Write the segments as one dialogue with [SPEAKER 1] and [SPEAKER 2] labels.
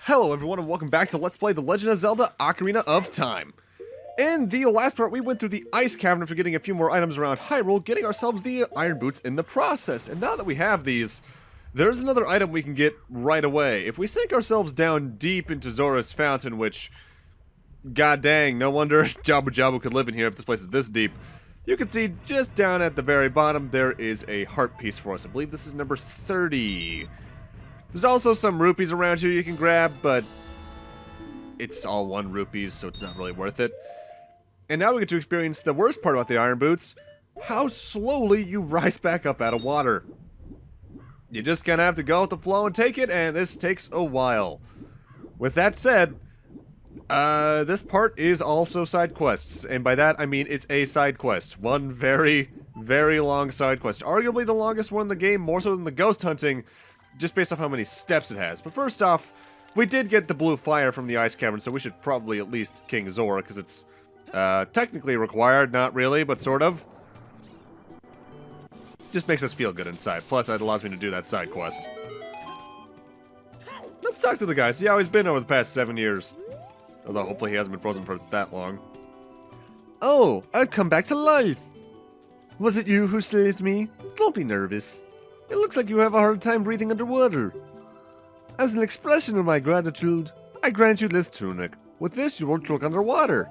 [SPEAKER 1] Hello everyone and welcome back to Let's Play The Legend of Zelda Ocarina of Time. In the last part we went through the Ice Cavern after getting a few more items around Hyrule, getting ourselves the Iron Boots in the process. And now that we have these, there's another item we can get right away. If we sink ourselves down deep into Zora's fountain, which, god dang, no wonder Jabu-Jabu could live in here if this place is this deep. You can see just down at the very bottom there is a heart piece for us. I believe this is number 30. There's also some rupees around here you can grab, but it's all 1 rupees, so it's not really worth it. And now we get to experience the worst part about the Iron Boots, how slowly you rise back up out of water. You just kind of have to go with the flow and take it, and this takes a while. With that said, this part is also side quests, and by that I mean it's a side quest. One very, very long side quest. Arguably the longest one in the game, more so than the ghost hunting, just based off how many steps it has. But first off, we did get the blue fire from the Ice Cavern, so we should probably at least King Zora, because it's technically required, not really, but sort of. Just makes us feel good inside. Plus, it allows me to do that side quest. Let's talk to the guy, see how he's been over the past 7 years. Although, hopefully he hasn't been frozen for that long.
[SPEAKER 2] Oh, I've come back to life! Was it you who saved me? Don't be nervous. It looks like you have a hard time breathing underwater. As an expression of my gratitude, I grant you this tunic. With this, you won't choke underwater.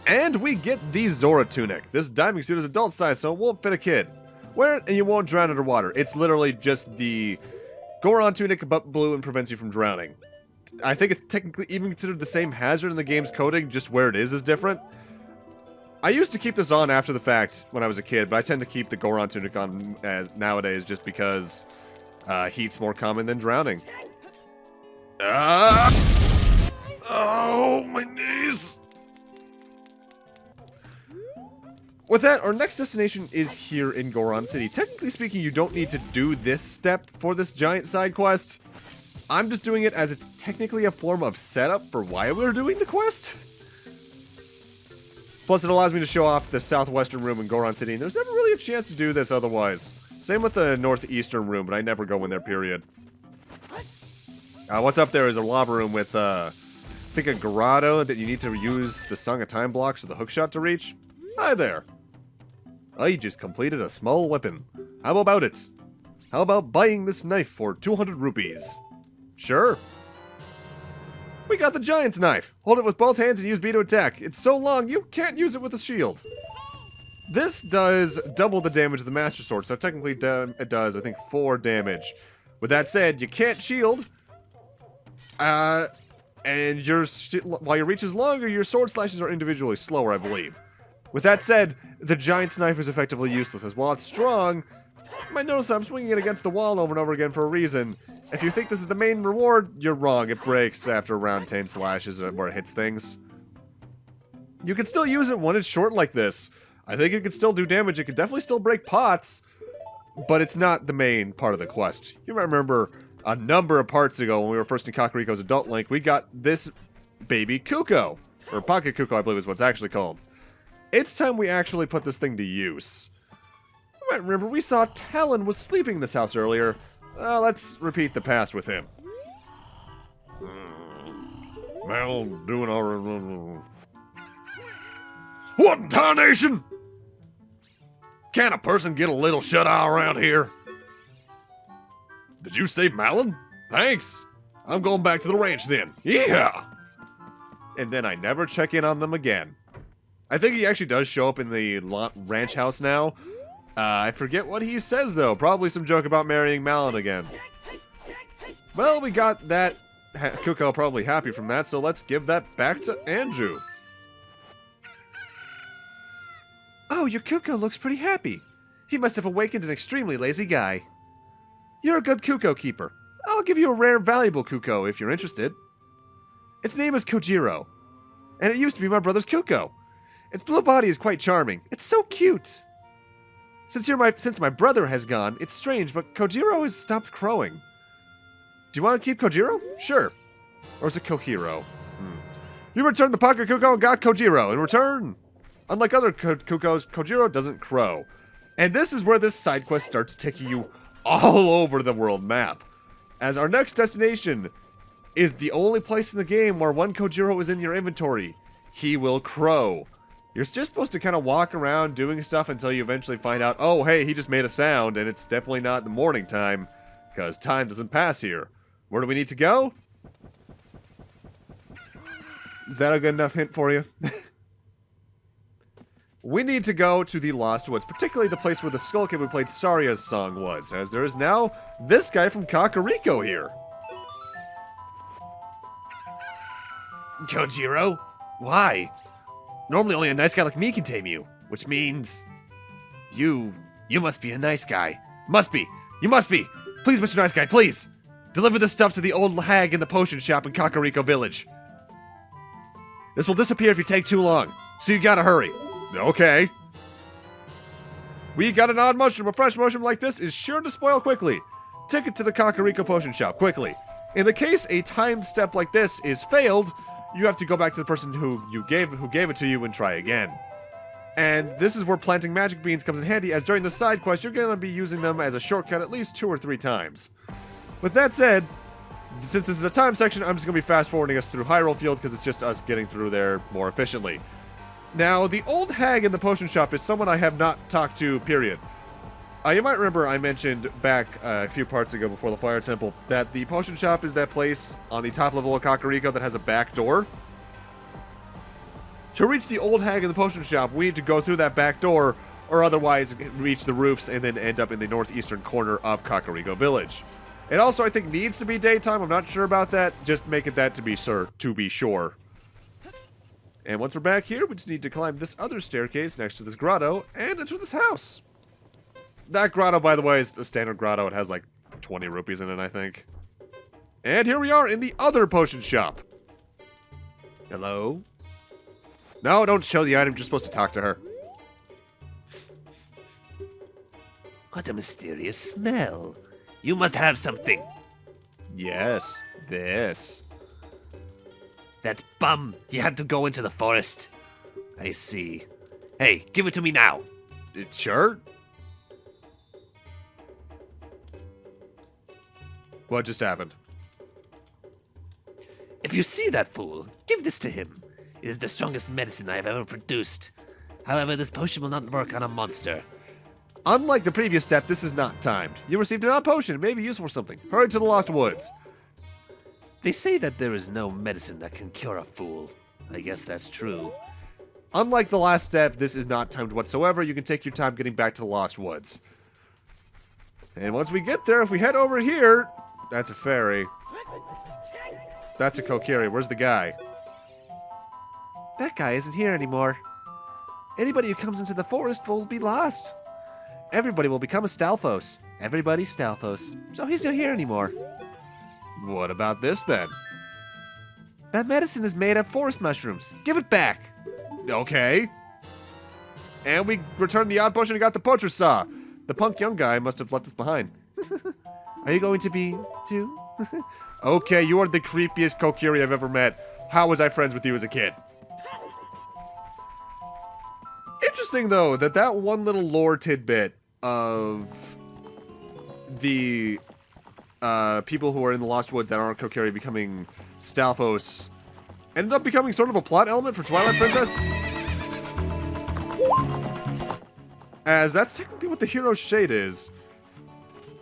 [SPEAKER 1] And we get the Zora tunic. This diving suit is adult size, so it won't fit a kid. Wear it and you won't drown underwater. It's literally just the Goron tunic, but blue and prevents you from drowning. I think it's technically even considered the same hazard in the game's coding, just where it is different. I used to keep this on after the fact when I was a kid, but I tend to keep the Goron tunic on nowadays just because heat's more common than drowning. Oh, my knees! With that, our next destination is here in Goron City. Technically speaking, you don't need to do this step for this giant side quest. I'm just doing it as it's technically a form of setup for why we're doing the quest. Plus, it allows me to show off the southwestern room in Goron City, and there's never really a chance to do this otherwise. Same with the northeastern room, but I never go in there, period. What's up there is a lava room with, I think a grotto that you need to use the Song of Time blocks or the hookshot to reach. Hi there. I just completed a small weapon. How about it? How about buying this knife for 200 rupees? Sure. We got the giant's knife. Hold it with both hands and use B to attack. It's so long, you can't use it with a shield. This does double the damage of the Master Sword, so technically it does, I think, 4 damage. With that said, you can't shield. And while your reach is longer, your sword slashes are individually slower, I believe. With that said, the giant's knife is effectively useless, as while it's strong, you might notice I'm swinging it against the wall over and over again for a reason. If you think this is the main reward, you're wrong. It breaks after around 10 slashes where it hits things. You can still use it when it's short like this. I think it can still do damage. It can definitely still break pots, but it's not the main part of the quest. You might remember a number of parts ago when we were first in Kakariko's Adult Link, we got this baby Kuko. Or Pocket Kuko, I believe is what it's actually called. It's time we actually put this thing to use. You might remember we saw Talon was sleeping in this house earlier. Let's repeat the past with him. Mal doing our... What in tarnation? Can't a person get a little shut-eye around here? Did you save Malin? Thanks. I'm going back to the ranch then. Yeah! And then I never check in on them again. I think he actually does show up in the ranch house now. I forget what he says, though. Probably some joke about marrying Malin again. Well, we got that. Kuko probably happy from that, so let's give that back to Andrew.
[SPEAKER 2] Oh, your Kuko looks pretty happy. He must have awakened an extremely lazy guy. You're a good Kuko keeper. I'll give you a rare, valuable Kuko if you're interested. Its name is Kojiro, and it used to be my brother's Kuko. Its blue body is quite charming. It's so cute. Since my brother has gone, it's strange, but Kojiro has stopped crowing. Do you want to keep Kojiro? Sure. Or is it Kohiro? You returned the Pocket Kuko and got Kojiro. In return, unlike other Kukos, Kojiro doesn't crow. And this is where this side quest starts taking you all over the world map. As our next destination
[SPEAKER 1] is the only place in the game where one Kojiro is in your inventory. He will crow. You're just supposed to kind of walk around doing stuff until you eventually find out, oh, hey, he just made a sound, and it's definitely not the morning time, because time doesn't pass here. Where do we need to go? Is that a good enough hint for you? We need to go to the Lost Woods, particularly the place where the Skull Kid who played Saria's song was, as there is now this guy from Kakariko here.
[SPEAKER 2] Kojiro? Why? Normally only a nice guy like me can tame you, which means... You must be a nice guy. Must be. You must be. Please, Mr. Nice Guy, please. Deliver this stuff to the old hag in the potion shop in Kakariko Village. This will disappear if you take too long, so you gotta hurry.
[SPEAKER 1] Okay. We got an odd mushroom. A fresh mushroom like this is sure to spoil quickly. Take it to the Kakariko potion shop, quickly. In the case a timed step like this is failed, you have to go back to the person who gave it to you and try again. And this is where planting magic beans comes in handy, as during the side quest, you're going to be using them as a shortcut at least 2 or 3 times. With that said, since this is a time section, I'm just going to be fast-forwarding us through Hyrule Field, because it's just us getting through there more efficiently. Now, the old hag in the potion shop is someone I have not talked to, period. You might remember I mentioned back a few parts ago before the Fire Temple that the potion shop is that place on the top level of Kakariko that has a back door. To reach the old hag in the potion shop, we need to go through that back door, or otherwise reach the roofs and then end up in the northeastern corner of Kakariko Village. It also, I think, needs to be daytime. I'm not sure about that. Just make it that to be sure. And once we're back here, we just need to climb this other staircase next to this grotto and enter this house. That grotto, by the way, is a standard grotto. It has like 20 rupees in it, I think. And here we are in the other potion shop. Hello? No, don't show the item. You're supposed to talk to her.
[SPEAKER 2] What a mysterious smell. You must have something.
[SPEAKER 1] Yes, this.
[SPEAKER 2] That bum. He had to go into the forest. I see. Hey, give it to me now.
[SPEAKER 1] Sure. What just happened?
[SPEAKER 2] If you see that fool, give this to him. It is the strongest medicine I have ever produced. However, this potion will not work on a monster.
[SPEAKER 1] Unlike the previous step, this is not timed. You received an odd potion. It may be useful for something. Hurry to the Lost Woods.
[SPEAKER 2] They say that there is no medicine that can cure a fool. I guess that's true.
[SPEAKER 1] Unlike the last step, this is not timed whatsoever. You can take your time getting back to the Lost Woods. And once we get there, if we head over here... That's a fairy. That's a Kokiri. Where's the guy?
[SPEAKER 2] That guy isn't here anymore. Anybody who comes into the forest will be lost. Everybody will become a Stalfos. Everybody's Stalfos. So he's not here anymore.
[SPEAKER 1] What about this, then?
[SPEAKER 2] That medicine is made of forest mushrooms. Give it back.
[SPEAKER 1] Okay. And we returned the odd potion and got the poacher saw. The punk young guy must have left us behind.
[SPEAKER 2] Are you going to be, too?
[SPEAKER 1] Okay, you are the creepiest Kokiri I've ever met. How was I friends with you as a kid? Interesting, though, that one little lore tidbit of the people who are in the Lost Woods that aren't Kokiri becoming Stalfos ended up becoming sort of a plot element for Twilight Princess. As that's technically what the Hero's Shade is.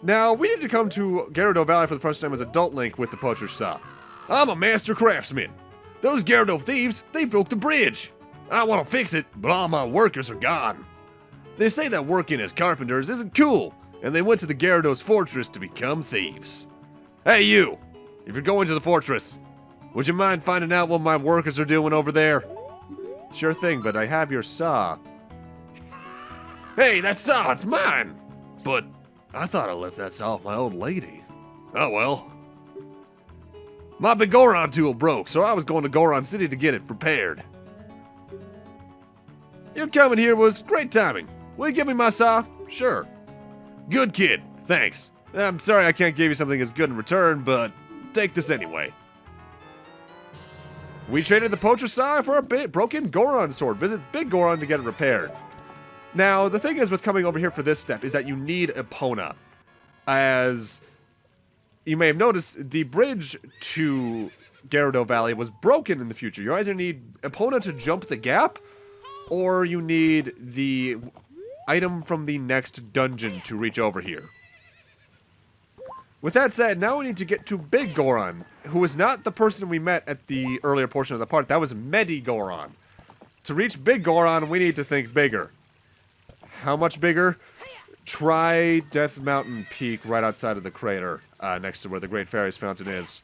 [SPEAKER 1] Now, we need to come to Gerudo Valley for the first time as adult Link with the poacher's saw. I'm a master craftsman. Those Gerudo thieves, they broke the bridge. I want to fix it, but all my workers are gone. They say that working as carpenters isn't cool, and they went to the Gyarados fortress to become thieves. Hey you, if you're going to the fortress, would you mind finding out what my workers are doing over there? Sure thing, but I have your saw. Hey, that saw, it's mine! But I thought I left that saw with my old lady. Oh well. My Biggoron tool broke, so I was going to Goron City to get it repaired. Your coming here was great timing. Will you give me my saw? Sure. Good kid, thanks. I'm sorry I can't give you something as good in return, but take this anyway. We traded the poacher saw for a broken Goron sword. Visit Biggoron to get it repaired. Now, the thing is with coming over here for this step is that you need Epona. As you may have noticed the bridge to Gyarados Valley was broken in the future. You either need Epona to jump the gap, or you need the item from the next dungeon to reach over here. With that said, now we need to get to Biggoron, who is not the person we met at the earlier portion of the part. That was Medigoron. To reach Biggoron, we need to think bigger. How much bigger? Try Death Mountain Peak right outside of the crater, next to where the Great Fairies Fountain is.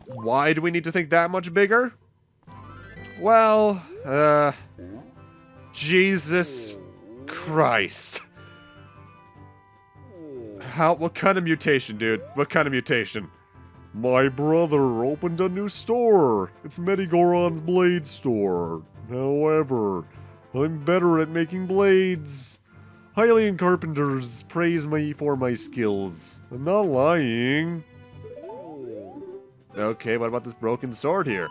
[SPEAKER 1] Why do we need to think that much bigger? Well, Jesus Christ. What kind of mutation, dude? What kind of mutation? My brother opened a new store. It's Medigoron's blade store. However, I'm better at making blades. Hylian carpenters praise me for my skills. I'm not lying. Okay, what about this broken sword here?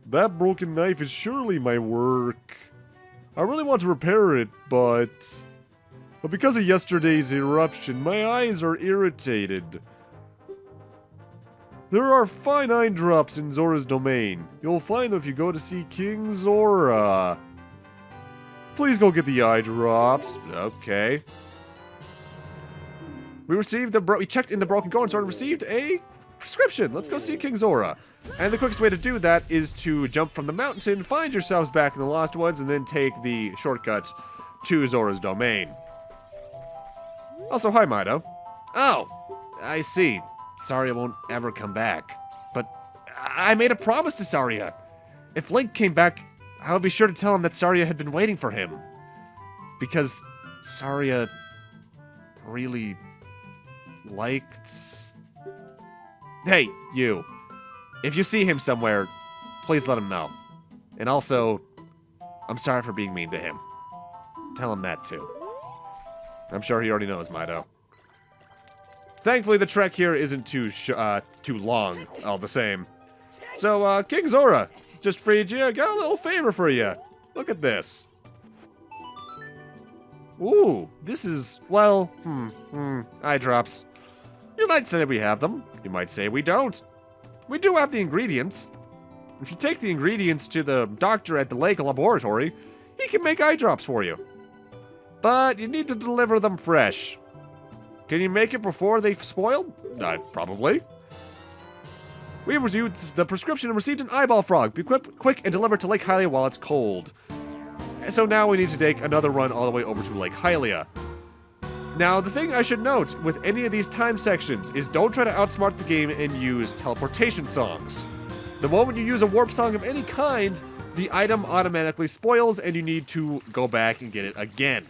[SPEAKER 1] That broken knife is surely my work. I really want to repair it, but because of yesterday's eruption, my eyes are irritated. There are fine eye drops in Zora's domain. You'll find them if you go to see King Zora. Please go get the eye drops. Okay. We checked in the broken Goron store and received a prescription. Let's go see King Zora. And the quickest way to do that is to jump from the mountain, find yourselves back in the Lost Woods, and then take the shortcut to Zora's domain. Also, hi, Mido. Oh, I see. Saria won't ever come back. But I made a promise to Saria. If Link came back, I would be sure to tell him that Saria had been waiting for him. Because Saria really liked... Hey, you. If you see him somewhere, please let him know. And also, I'm sorry for being mean to him. Tell him that, too. I'm sure he already knows, Mido. Thankfully, the trek here isn't too long, all the same. So, King Zora, just freed you. Got a little favor for you. Look at this. Ooh, this is, well, eye drops. You might say we have them. You might say we don't. We do have the ingredients. If you take the ingredients to the doctor at the Lakeside Laboratory, he can make eye drops for you. But you need to deliver them fresh. Can you make it before they spoil? Probably. We reviewed the prescription and received an eyeball frog. Be quick and deliver to Lake Hylia while it's cold. So now we need to take another run all the way over to Lake Hylia. Now, the thing I should note with any of these time sections is don't try to outsmart the game and use teleportation songs. The moment you use a warp song of any kind, the item automatically spoils and you need to go back and get it again.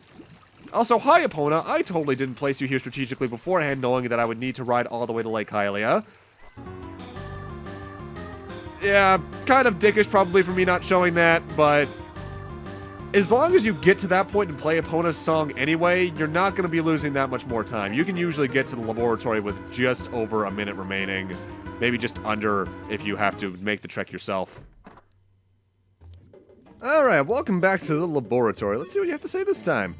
[SPEAKER 1] Also, hi Epona, I totally didn't place you here strategically beforehand knowing that I would need to ride all the way to Lake Hylia. Yeah, kind of dickish probably for me not showing that, but as long as you get to that point and play Epona's song anyway, you're not going to be losing that much more time. You can usually get to the laboratory with just over a minute remaining, maybe just under if you have to make the trek yourself. Alright, welcome back to the laboratory. Let's see what you have to say this time.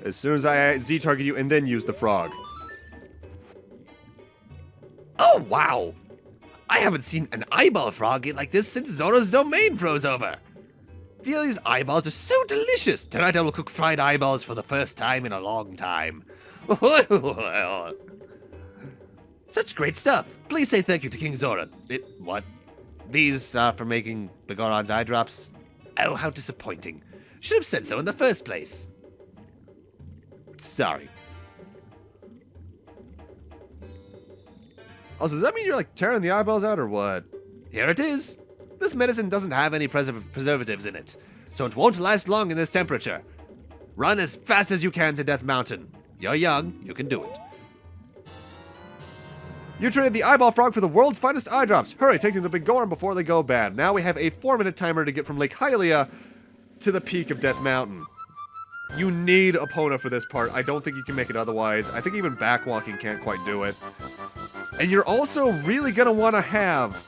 [SPEAKER 1] As soon as I Z-target you and then use the frog.
[SPEAKER 2] Oh, wow. I haven't seen an eyeball frog eat like this since Zora's domain froze over. These eyeballs are so delicious. Tonight I will cook fried eyeballs for the first time in a long time. Such great stuff. Please say thank you to King Zora. What? These are for making Biggoron's eye drops? Oh, how disappointing. Should have said so in the first place. Sorry.
[SPEAKER 1] Also, does that mean you're like tearing the eyeballs out or what?
[SPEAKER 2] Here it is. This medicine doesn't have any preservatives in it, so it won't last long in this temperature. Run as fast as you can to Death Mountain. You're young, you can do it.
[SPEAKER 1] You traded the eyeball frog for the world's finest eye drops. Hurry, take them to Biggoron before they go bad. Now we have a 4-minute timer to get from Lake Hylia to the peak of Death Mountain. You need Epona for this part. I don't think you can make it otherwise. I think even backwalking can't quite do it. And you're also really going to want to have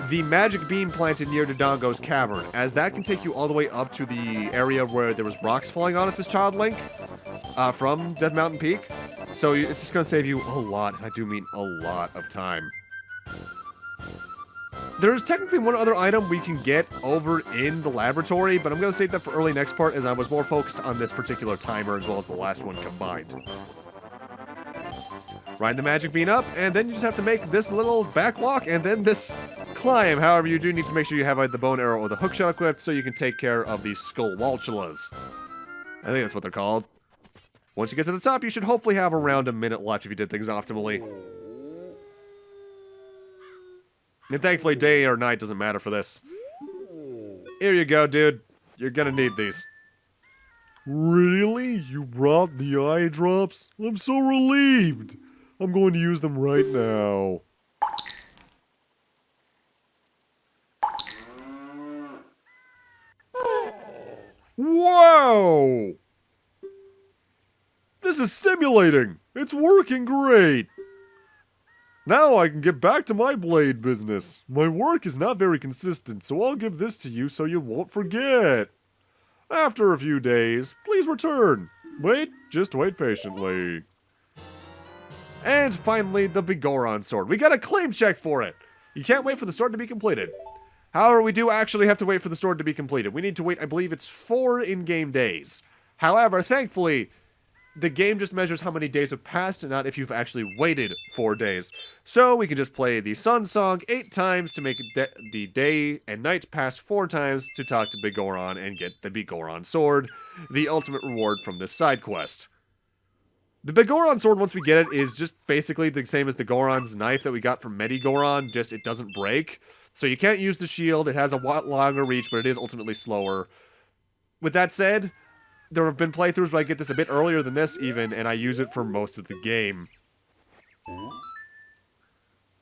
[SPEAKER 1] the magic beam planted near Dodongo's cavern, as that can take you all the way up to the area where there was rocks falling on us as Child Link from Death Mountain Peak. So it's just going to save you a lot, and I do mean a lot of time. There is technically one other item we can get over in the laboratory, but I'm going to save that for early next part as I was more focused on this particular timer as well as the last one combined. Ride the magic bean up, and then you just have to make this little back walk and then this climb. However, you do need to make sure you have either the bone arrow or the hookshot equipped so you can take care of these skull waltulas. I think that's what they're called. Once you get to the top, you should hopefully have around a minute left if you did things optimally. And thankfully, day or night doesn't matter for this. Here you go, dude. You're gonna need these. Really? You brought the eye drops? I'm so relieved. I'm going to use them right now. Wow! This is stimulating. It's working great. Now I can get back to my blade business. My work is not very consistent, so I'll give this to you so you won't forget. After a few days, please return. Just wait patiently. And finally, the Biggoron sword. We got a claim check for it. You can't wait for the sword to be completed. However, we do actually have to wait for the sword to be completed. We need to wait, I believe it's 4 in-game days. However, thankfully, the game just measures how many days have passed, and not if you've actually waited 4 days. So we can just play the Sun Song 8 times to make the day and night pass 4 times to talk to Biggoron and get the Biggoron sword, the ultimate reward from this side quest. The Biggoron sword, once we get it, is just basically the same as the Goron's knife that we got from Medigoron, just it doesn't break. So you can't use the shield, it has a lot longer reach, but it is ultimately slower. With that said, there have been playthroughs where I get this a bit earlier than this even, and I use it for most of the game.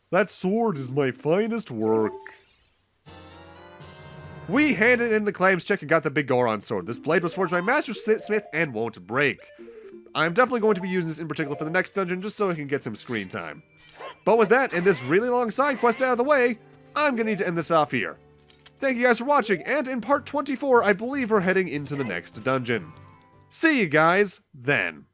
[SPEAKER 1] That sword is my finest work. We handed in the claims check and got the Biggoron sword. This blade was forged by Master Smith and won't break. I'm definitely going to be using this in particular for the next dungeon just so I can get some screen time. But with that and this really long side quest out of the way, I'm going to need to end this off here. Thank you guys for watching, and in part 24, I believe we're heading into the next dungeon. See you guys then.